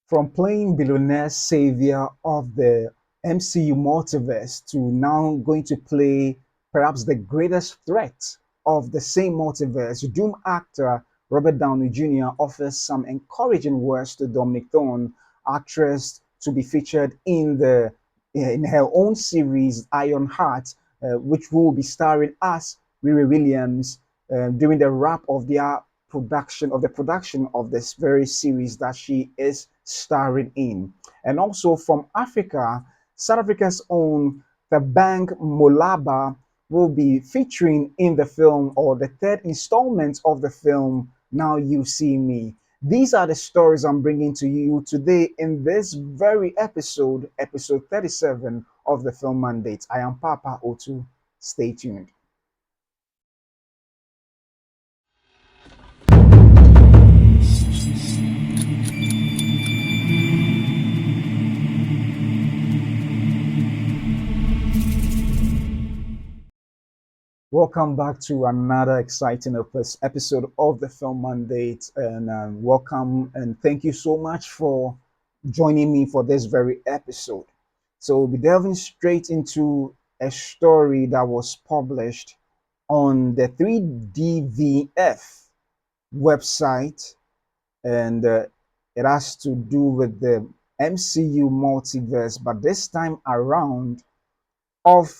From playing billionaire savior of the MCU multiverse to now going to play perhaps the greatest threat of the same multiverse, Doom actor Robert Downey Jr. offers some encouraging words to Dominique Thorne, actress to be featured in her own series Ironheart, which will be starring as Riri Williams during the wrap of their production of this very series that she is starring in. And also from Africa, South Africa's own Thabang Molaba will be featuring in the film or the third installment of the film Now You See Me. These are the stories I'm bringing to you today in this very episode, episode 37 of the Film Mandate. I am Papa Otu. Stay tuned. Welcome back to another exciting episode of the Film Mandate, and welcome and thank you so much for joining me for this very episode. So we'll be delving straight into a story that was published on the 3DVF website, and it has to do with the MCU multiverse, but this time around of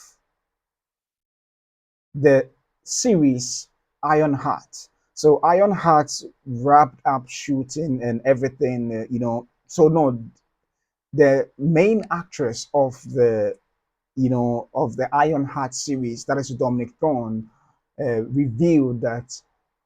the series Ironheart. So Ironheart wrapped up shooting and everything, So no, the main actress of the Ironheart series, that is Dominique Thorne, revealed that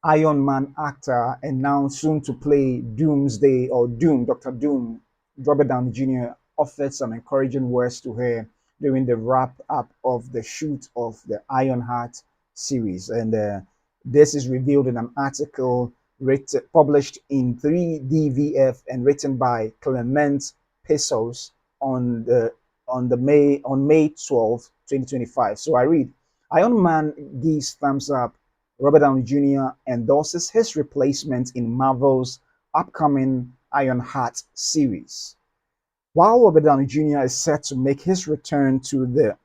Iron Man actor and now soon to play Doomsday or Doom, Doctor Doom, Robert Downey Jr. offered some encouraging words to her during the wrap up of the shoot of the Ironheart series. And this is revealed in an article published in 3DVF and written by Clement Pesos on the on May 12th, 2025. So I read, Iron Man gives thumbs up. Robert Downey Jr. endorses his replacement in Marvel's upcoming Ironheart series. While Robert Downey Jr. is set to make his return to the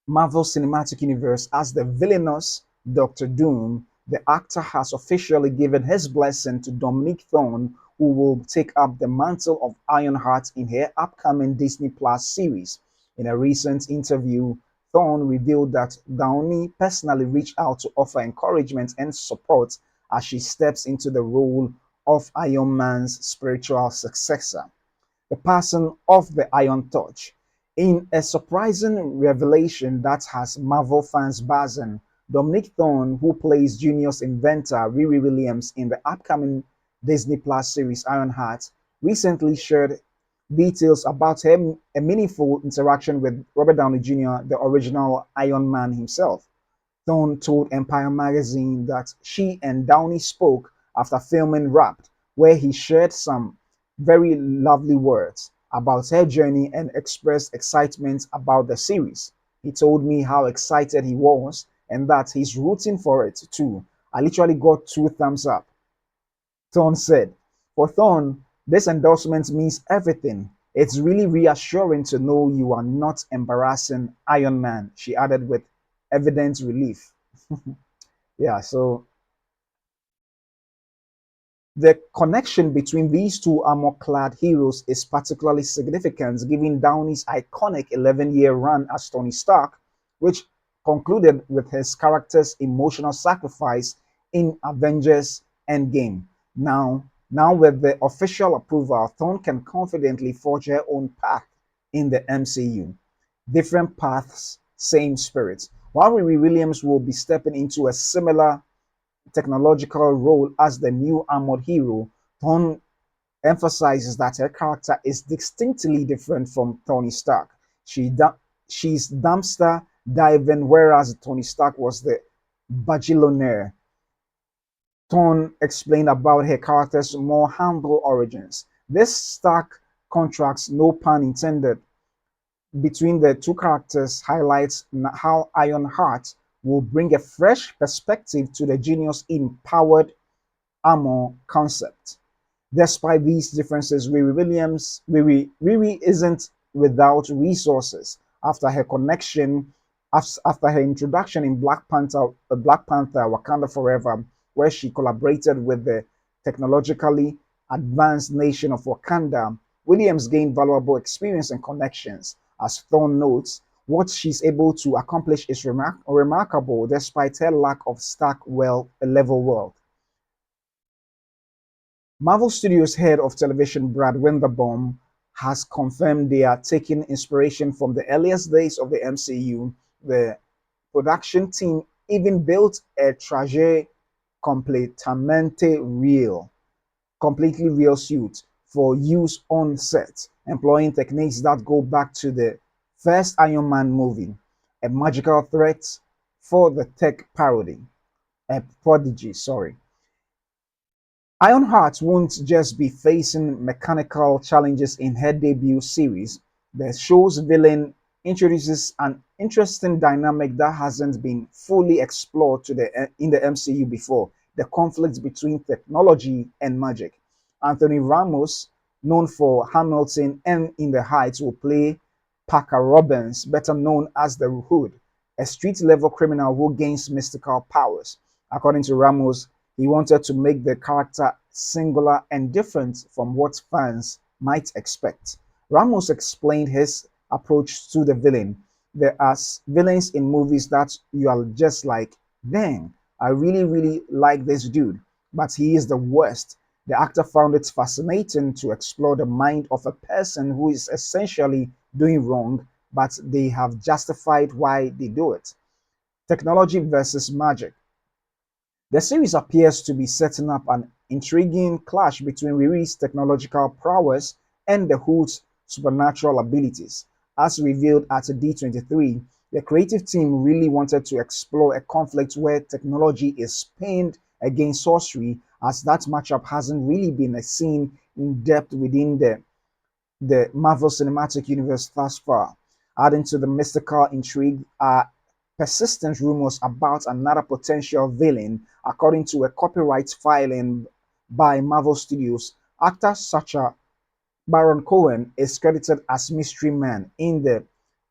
Marvel Cinematic Universe as the villainous Doctor Doom, the actor has officially given his blessing to Dominique Thorne, who will take up the mantle of Ironheart in her upcoming Disney Plus series. In a recent interview, Thorne revealed that Downey personally reached out to offer encouragement and support as she steps into the role of Iron Man's spiritual successor, the passing of the Iron Torch. In a surprising revelation that has Marvel fans buzzing, Dominique Thorne, who plays Junior's inventor Riri Williams in the upcoming Disney Plus series Ironheart, recently shared details about a meaningful interaction with Robert Downey Jr., the original Iron Man himself. Thorne told Empire magazine that she and Downey spoke after filming wrapped, where he shared some very lovely words about her journey and expressed excitement about the series. He told me how excited he was and that he's rooting for it too. I literally got two thumbs up, Thorne said. For Thorne, this endorsement means everything. It's really reassuring to know you are not embarrassing Iron Man, she added with evident relief. Yeah, so the connection between these two armor clad heroes is particularly significant given Downey's iconic 11-year run as Tony Stark, which concluded with his character's emotional sacrifice in Avengers Endgame. Now with the official approval, Thorne can confidently forge her own path in the MCU. Different paths, same spirit. While Riri Williams will be stepping into a similar technological role as the new armored hero, Thorne emphasizes that her character is distinctly different from Tony Stark. She's dumpster diving, whereas Tony Stark was the bajillionaire. Thorne explained about her character's more humble origins. This stark contrast, no pun intended, between the two characters highlights how Ironheart will bring a fresh perspective to the genius in powered armor concept. Despite these differences, Riri isn't without resources. After her introduction in Black Panther: Wakanda Forever, where she collaborated with the technologically advanced nation of Wakanda, Williams gained valuable experience and connections. As Thorne notes, what she's able to accomplish is remarkable despite her lack of level world. Marvel Studios head of television Brad Winderbaum has confirmed they are taking inspiration from the earliest days of the MCU. The production team even built a traje completamente real, completely real suit for use on set, employing techniques that go back to the first Iron Man movie, a magical threat for the tech prodigy, sorry. Ironheart won't just be facing mechanical challenges in her debut series. The show's villain introduces an interesting dynamic that hasn't been fully explored in the MCU before: the conflict between technology and magic. Anthony Ramos, known for Hamilton and In the Heights, will play Parker Robbins, better known as the Hood, a street level criminal who gains mystical powers. According to Ramos, he wanted to make the character singular and different from what fans might expect. Ramos explained his approach to the villain. There are villains in movies that you are just like, dang, I really, really like this dude, but he is the worst. The actor found it fascinating to explore the mind of a person who is essentially doing wrong, but they have justified why they do it. Technology versus magic. The series appears to be setting up an intriguing clash between Riri's technological prowess and the Hood's supernatural abilities. As revealed at D23, the creative team really wanted to explore a conflict where technology is pinned against sorcery, as that matchup hasn't really been seen in depth within the Marvel Cinematic Universe thus far. Adding to the mystical intrigue are persistent rumors about another potential villain. According to a copyright filing by Marvel Studios, actor Sacha Baron Cohen is credited as Mystery Man in the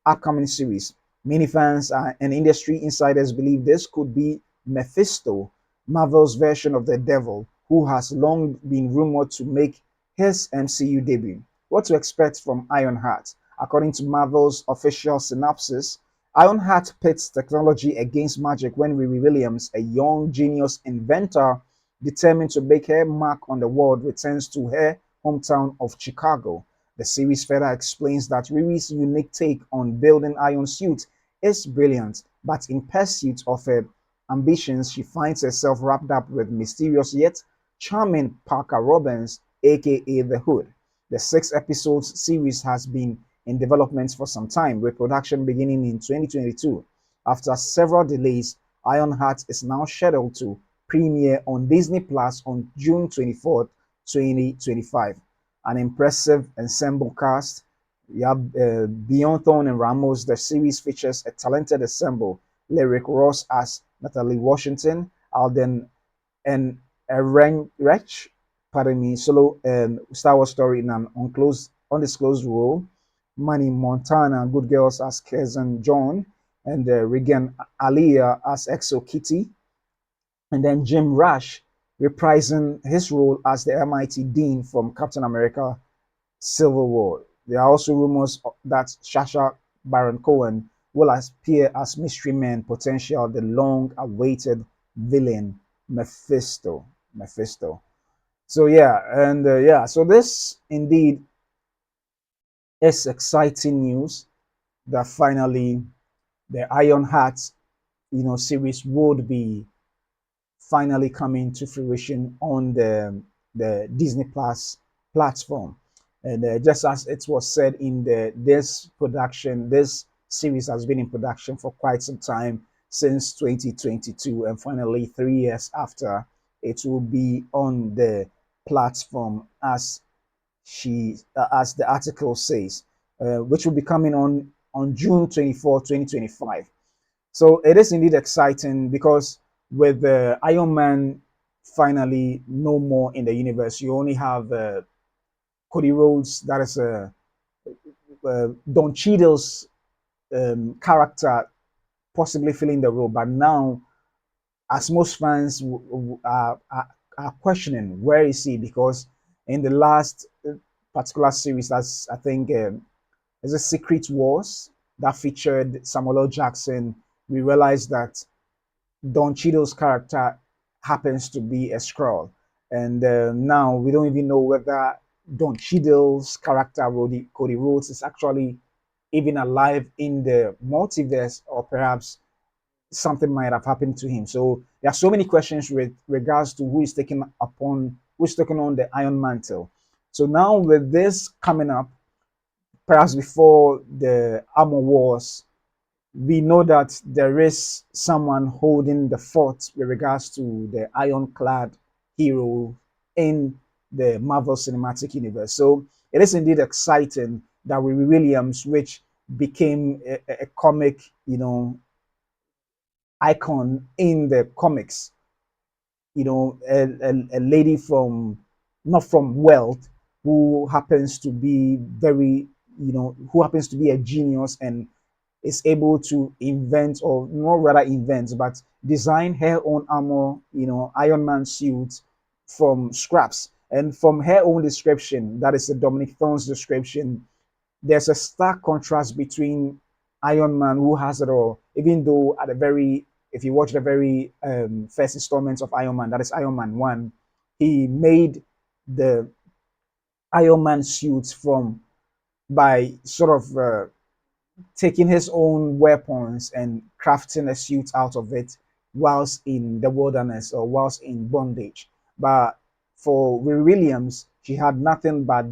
upcoming series. Many fans and industry insiders believe this could be Mephisto, Marvel's version of the devil, who has long been rumored to make his MCU debut. What to expect from Ironheart? According to Marvel's official synopsis, Ironheart pits technology against magic when Riri Williams, a young genius inventor determined to make her mark on the world, returns to her hometown of Chicago. The series further explains that Riri's unique take on building iron suits is brilliant, but in pursuit of her ambitions, she finds herself wrapped up with mysterious yet charming Parker Robbins, aka the Hood. The six episodes series has been in development for some time, with production beginning in 2022. After several delays, Ironheart is now scheduled to premiere on Disney Plus on June 24th, 2025. An impressive ensemble cast. You have beyond Thorne and Ramos, the series features a talented ensemble. Lyric Ross as Natalie Washington, Alden and Ehrenreich, pardon me, solo Star Wars story in an undisclosed role. Manny Montana, Good Girls as Kazan John, and Regan Aliyah as Exo Kitty, and then Jim Rash reprising his role as the MIT Dean from Captain America Civil War. There are also rumors that Sacha Baron Cohen will appear as Mystery Man potential, the long-awaited villain Mephisto. Mephisto. So yeah, and yeah, so this indeed is exciting news that finally the Ironheart, series would be finally coming to fruition on the Disney Plus platform. And just as it was said in this series has been in production for quite some time, since 2022, and finally 3 years after, it will be on the platform as the article says, which will be coming on June 24, 2025. So it is indeed exciting because with the Iron Man finally no more in the universe. You only have Cody Rhodes, that is Don Cheadle's character possibly filling the role. But now, as most fans are questioning, where is he? Because in the last particular series, that's I think there's a Secret Wars that featured Samuel L. Jackson. We realized that Don Cheadle's character happens to be a Skrull, and now we don't even know whether Don Cheadle's character, Cody Rhodes, is actually even alive in the multiverse, or perhaps something might have happened to him. So there are so many questions with regards to who's taking on the Iron Mantle. So now with this coming up, perhaps before the Armor Wars, we know that there is someone holding the fort with regards to the ironclad hero in the Marvel Cinematic Universe. So it is indeed exciting that Riri Williams, which became a comic, icon in the comics, a lady from not from wealth, who happens to be who happens to be a genius and is able to invent, or not rather invent, but design her own armor, Iron Man suit from scraps. And from her own description, that is the Dominique Thorne's description, there's a stark contrast between Iron Man, who has it all, even though if you watch the very first installment of Iron Man, that is Iron Man 1, he made the Iron Man suits from by sort of taking his own weapons and crafting a suit out of it whilst in the wilderness or whilst in bondage. But for Will Williams, she had nothing but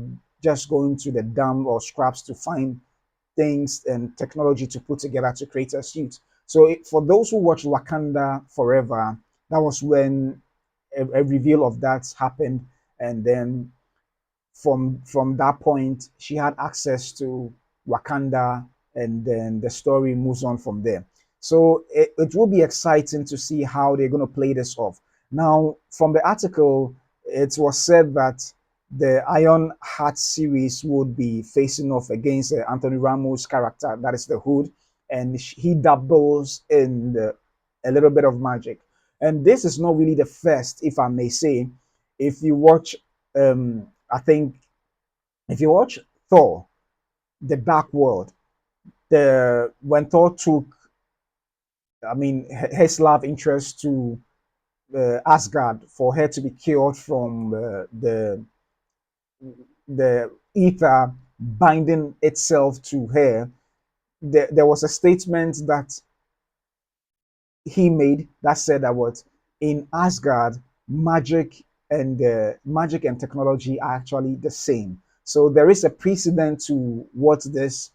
just going to the dump or scraps to find things and technology to put together to create a suit. So for those who watched Wakanda Forever, that was when a reveal of that happened, and then from that point, she had access to Wakanda, and then the story moves on from there. So it will be exciting to see how they're going to play this off. Now, from the article, it was said that the Ironheart series would be facing off against Anthony Ramos' character, that is the Hood, and he doubles in a little bit of magic. And this is not really the first, if I may say. If you watch I think if you watch Thor, The Dark World, the when Thor took, his love interest to Asgard for her to be cured from the ether binding itself to her, there was a statement that he made that said that what in Asgard, magic and technology are actually the same. So there is a precedent to what this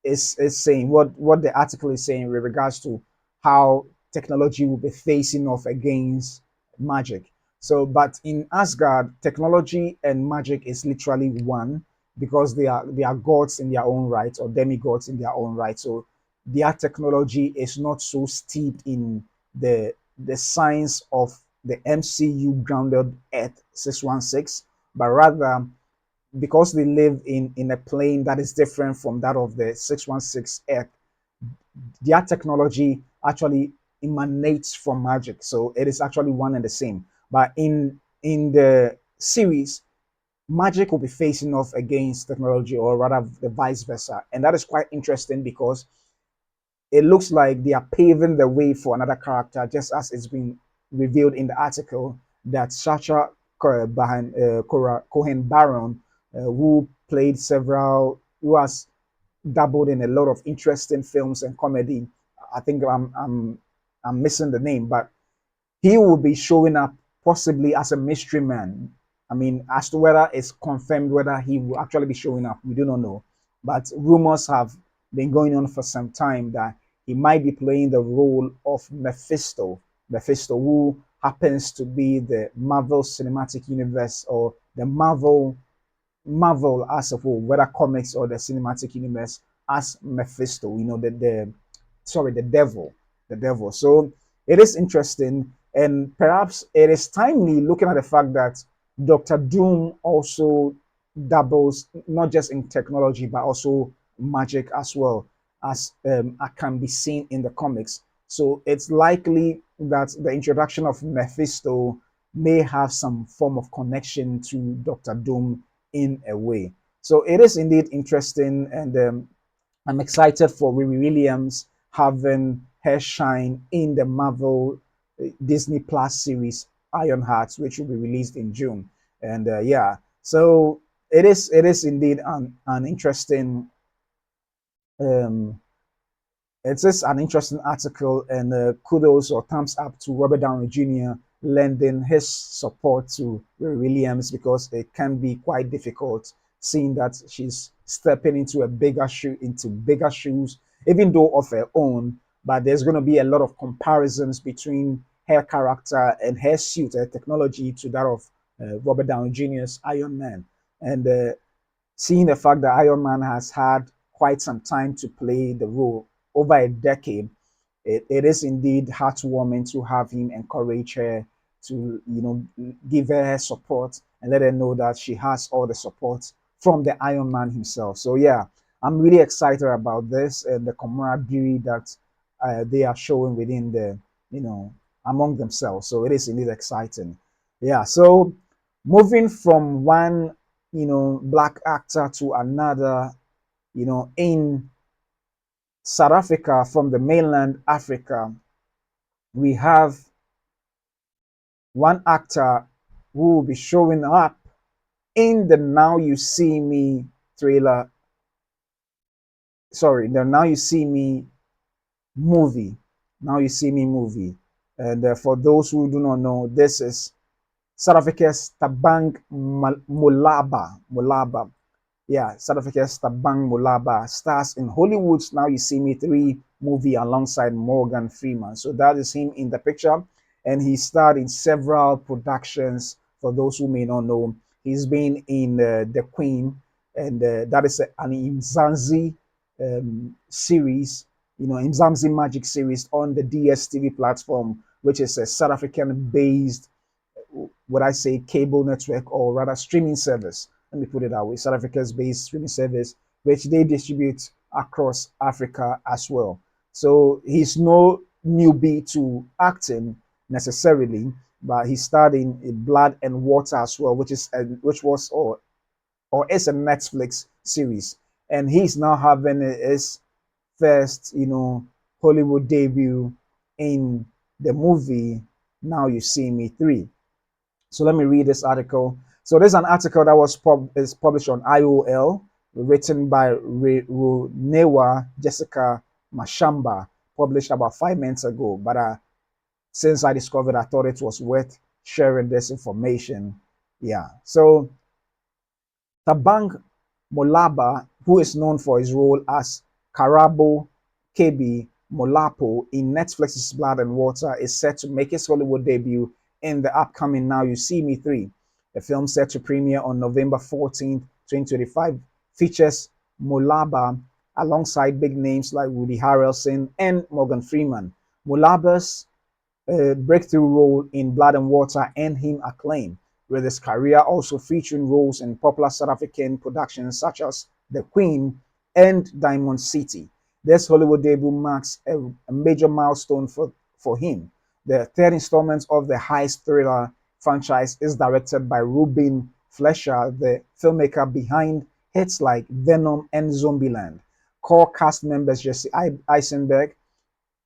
is saying, what the article is saying with regards to how technology will be facing off against magic. So, but in Asgard, technology and magic is literally one, because they are gods in their own right, or demigods in their own right. So their technology is not so steeped in the science of the MCU grounded Earth 616, but rather because they live in a plane that is different from that of the 616 Earth, their technology actually emanates from magic. So it is actually one and the same. But in the series, magic will be facing off against technology, or rather the vice versa. And that is quite interesting, because it looks like they are paving the way for another character, just as it's been revealed in the article that Sacha Cohen Baron, who has dabbled in a lot of interesting films and comedy. I think I'm missing the name, but he will be showing up possibly as a mystery man. As to whether it's confirmed whether he will actually be showing up, we do not know. But rumors have been going on for some time that he might be playing the role of Mephisto. Mephisto, who happens to be the Marvel Cinematic Universe, or the Marvel as a whole, whether comics or the cinematic universe, as Mephisto. The devil, the devil. So it is interesting. And perhaps it is timely looking at the fact that Dr. Doom also dabbles not just in technology but also magic as well as can be seen in the comics. So it's likely that the introduction of Mephisto may have some form of connection to Dr. Doom in a way. So it is indeed interesting, and I'm excited for Riri Williams having her shine in the Marvel Disney Plus series Ironheart, which will be released in June. And yeah, so it is indeed an interesting um, it is an interesting article, and kudos or thumbs up to Robert Downey Jr. lending his support to Riri Williams, because it can be quite difficult seeing that she's stepping into bigger shoes, even though of her own. But there's going to be a lot of comparisons between her character and her suit, her technology, to that of Robert Downey Jr.'s Iron Man, and seeing the fact that Iron Man has had quite some time to play the role, over a decade, it is indeed heartwarming to have him encourage her to, give her support and let her know that she has all the support from the Iron Man himself. So yeah, I'm really excited about this and the camaraderie that they are showing within the, you know, among themselves. So it is indeed exciting. Yeah. So moving from one, black actor to another, in South Africa, from the mainland Africa, we have one actor who will be showing up in the Now You See Me trailer. Sorry, the Now You See Me movie. Now You See Me movie. And for those who do not know, this is South Africa's Thabang Molaba. Molaba. Yeah, South Africa's Thabang Molaba stars in Hollywood's Now You See Me 3 movie alongside Morgan Freeman. So that is him in the picture. And he starred in several productions. For those who may not know, he's been in The Queen, and that is an Imzansi series, Imzansi Magic series on the DSTV platform, which is a South African based, would I say, cable network, or rather streaming service. Let me put it that way. South Africa's based streaming service, which they distribute across Africa as well. So he's no newbie to acting necessarily, but he starred in Blood and Water as well, which was or is a Netflix series, and he's now having his first, Hollywood debut in the movie Now You See Me 3. So let me read this article. So there's an article that is published on IOL, written by Runewa Jessica Mashamba, published about 5 minutes ago. But since I discovered, I thought it was worth sharing this information. Yeah. So Thabang Molaba, who is known for his role as Karabo Kebi Molapo in Netflix's Blood and Water, is set to make his Hollywood debut in the upcoming Now You See Me 3. The film, set to premiere on November 14th, 2025, features Molaba alongside big names like Woody Harrelson and Morgan Freeman. Molaba's breakthrough role in Blood and Water earned him acclaim, with his career also featuring roles in popular South African productions such as The Queen and Diamond City. This Hollywood debut marks a major milestone for him. The third installment of the heist thriller franchise is directed by Ruben Fleischer, the filmmaker behind hits like Venom and Zombieland. Core cast members Jesse Eisenberg,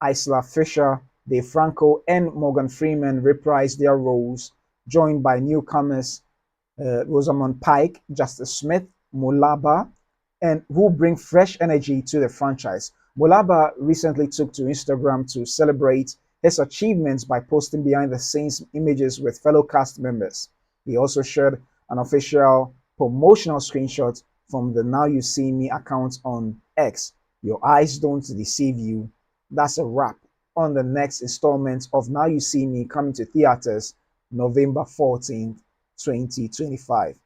Isla Fisher, Dave Franco, and Morgan Freeman reprised their roles, joined by newcomers Rosamund Pike, Justice Smith, Molaba, and who bring fresh energy to the franchise. Molaba recently took to Instagram to celebrate his achievements by posting behind the scenes images with fellow cast members. He also shared an official promotional screenshot from the Now You See Me account on X. Your eyes don't deceive you. That's a wrap on the next installment of Now You See Me, coming to theaters November 14th, 2025.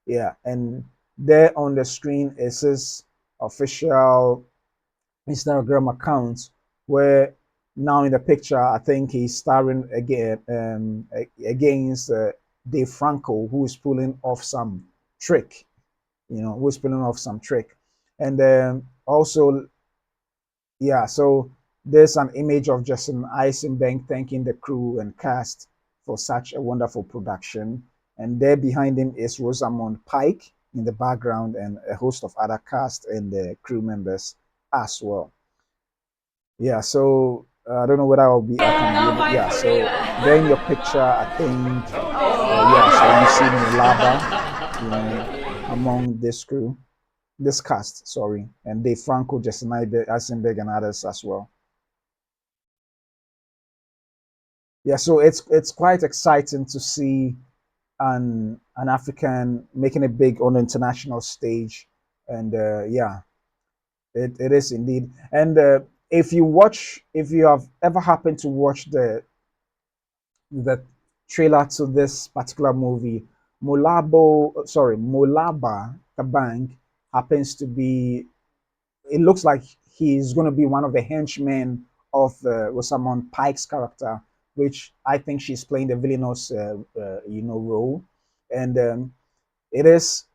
Yeah, and there on the screen is his official Instagram account, where Now in the picture, I think he's starring again against Dave Franco, who is pulling off some trick. Who's pulling off some trick, and also, yeah. So there's an image of Justin Eisenberg thanking the crew and cast for such a wonderful production, and there behind him is Rosamund Pike in the background and a host of other cast and the crew members as well. Yeah, so I don't know whether I can be able. Yeah, so there in your picture, I think. Yeah, so you see Mulaba, among this crew, this cast, sorry, and Dave Franco, Justin Eisenberg, and others as well. Yeah, so it's quite exciting to see an African making it big on the international stage, and yeah, it is indeed. And if you have ever happened to watch the trailer to this particular movie, Molaba Thabang happens to be. It looks like he's going to be one of the henchmen of Rosamund Pike's character, which I think she's playing the villainous, role, and it is.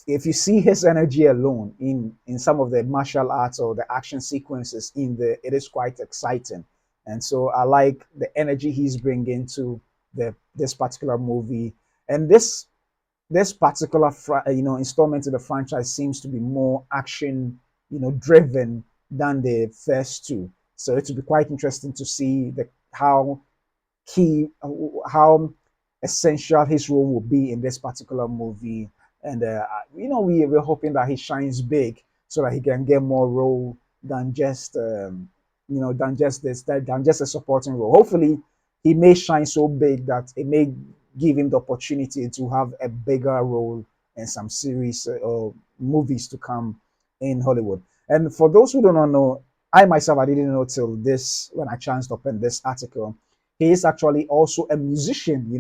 If you see his energy alone in some of the martial arts or the action sequences in the, it is quite exciting, and so I like the energy he's bringing to the this particular movie, and this particular installment in the franchise seems to be more action driven than the first two. So it will be quite interesting to see the how key how essential his role will be in this particular movie. And we're hoping that he shines big so that he can get more role than just than just a supporting role. Hopefully he may shine so big that it may give him the opportunity to have a bigger role in some series or movies to come in Hollywood. And for those who do not know, I myself I didn't know till this when I chanced upon this article. He is actually also a musician.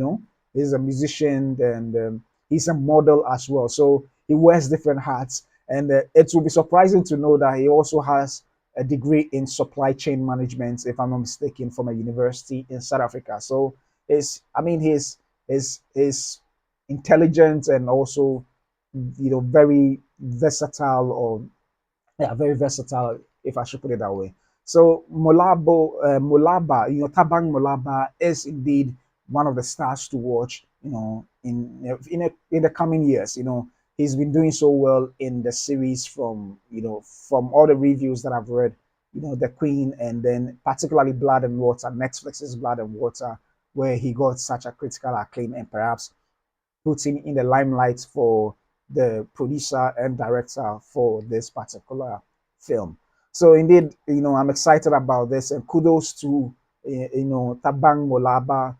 He's a musician and he's a model as well. So he wears different hats, and it will be surprising to know that he also has a degree in supply chain management, if I'm not mistaken, from a university in South Africa. So he's intelligent and also very versatile, or yeah, very versatile, if I should put it that way. So Molaba, Tabang Molaba is indeed one of the stars to watch. In the coming years. He's been doing so well in the series from all the reviews that I've read. The Queen, and then particularly Blood and Water, Netflix's Blood and Water, where he got such a critical acclaim and perhaps put him in the limelight for the producer and director for this particular film. So indeed, I'm excited about this, and kudos to Tabang Molaba,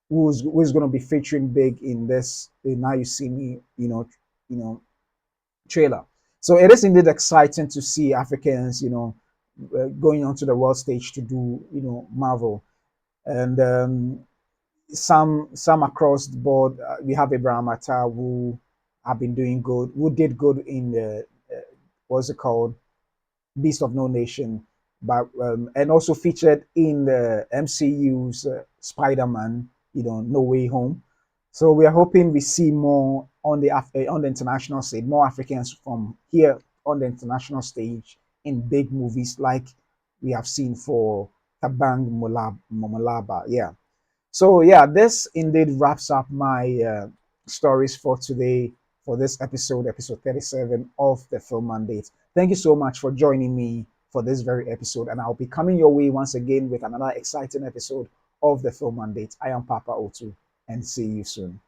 who's going to be featuring big in this Now You See Me, you know, trailer. So it is indeed exciting to see Africans, going onto the world stage to do, Marvel, and some across the board. We have Abraham Atta, who have been doing good, who did good in the what's it called, Beast of No Nation, but and also featured in the MCU's Spider-Man, No Way Home. So we are hoping we see more on the international stage, more Africans from here on the international stage in big movies like we have seen for Tabang Molaba. Yeah. So yeah, this indeed wraps up my stories for today, for this episode 37 of the Film Mandate. Thank you so much for joining me for this very episode, and I'll be coming your way once again with another exciting episode of the Film Mandate. I am Papa Otu, and see you soon.